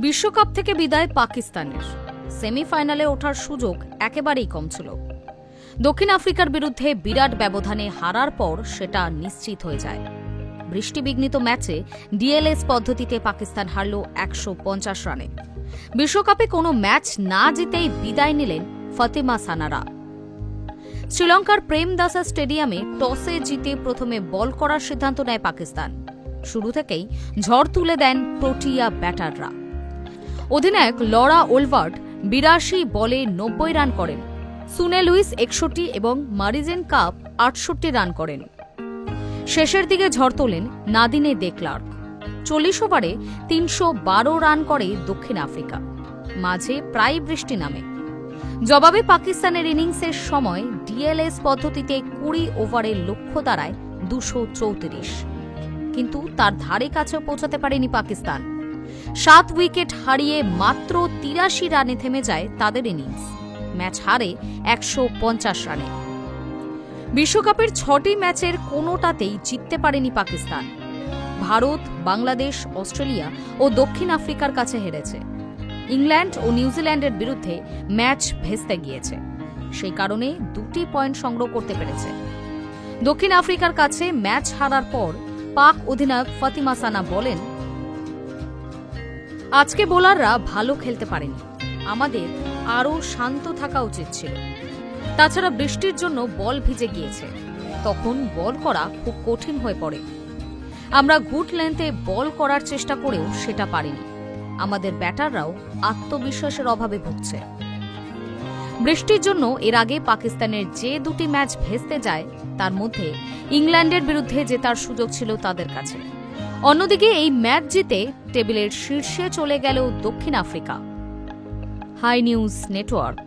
বিশ্বকাপ থেকে বিদায় পাকিস্তানের। সেমিফাইনালে ওঠার সুযোগ একেবারেই কম ছিল। দক্ষিণ আফ্রিকার বিরুদ্ধে বিরাট ব্যবধানে হারার পর সেটা নিশ্চিত হয়ে যায়। বৃষ্টিবিঘ্নিত ম্যাচে ডিএলএস পদ্ধতিতে পাকিস্তান হারল ১৫০ রানে। বিশ্বকাপে কোনো ম্যাচ না জিতেই বিদায় নিলেন ফাতিমা সানারা। শ্রীলঙ্কার প্রেমদাসা স্টেডিয়ামে টসে জিতে প্রথমে বল করার সিদ্ধান্ত নেয় পাকিস্তান। শুরু থেকেই ঝড় তুলে দেন প্রোটিয়া ব্যাটাররা। অধিনায়ক লরা ওলভার্ট ৮২ বলে ৯০ রান করেন। সুনে লুইস ৬১ এবং মারিজেন কাপ ৬৮ রান করেন। শেষের দিকে ঝড় তোলেন নাদিনে দে ক্লার্ক। ৪০ ওভারে ৩১২ রান করে দক্ষিণ আফ্রিকা। মাঝে প্রায় বৃষ্টি নামে। জবাবে পাকিস্তানের ইনিংসের সময় ডিএলএস পদ্ধতিতে ২০ ওভারের লক্ষ্য দাঁড়ায় ২৩৪। কিন্তু তার ধারে কাছেও পৌঁছাতে পারেনি পাকিস্তান। ৭ উইকেট হারিয়ে মাত্র ৮৩ রানে থেমে যায় তাদের ইনিংস। ম্যাচ হারে ১৫০ রানে। বিশ্বকাপের ৬টি ম্যাচের কোনোটাতেই জিততে পারেনি পাকিস্তান। ভারত, বাংলাদেশ, অস্ট্রেলিয়া ও দক্ষিণ আফ্রিকার কাছে হেরেছে। ইংল্যান্ড ও নিউজিল্যান্ডের বিরুদ্ধে ম্যাচ ভেস্তে গিয়েছে। সেই কারণে ২টি পয়েন্ট সংগ্রহ করতে পেরেছে। দক্ষিণ আফ্রিকার কাছে ম্যাচ হারার পর পাক অধিনায়ক ফাতিমা সানা বলেন, আজকে বোলাররা ভালো খেলতে পারেনি। আমাদের আরও শান্ত থাকা উচিত ছিল। তাছাড়া বৃষ্টির জন্য বল ভিজে গিয়েছে। তখন বল করা খুব কঠিন হয়ে পড়ে। আমরা গুড লেন্থে বল করার চেষ্টা করেও সেটা পারিনি। আমাদের ব্যাটাররাও আত্মবিশ্বাসের অভাবে ভুগছে। বৃষ্টির জন্য এর আগে পাকিস্তানের যে ২টি ম্যাচ ভেস্তে যায় তার মধ্যে ইংল্যান্ডের বিরুদ্ধে জেতার সুযোগ ছিল তাদের কাছে। অন্যদিকে এই ম্যাচ জিতে টেবিলের শীর্ষে চলে গেল দক্ষিণ আফ্রিকা। High news network.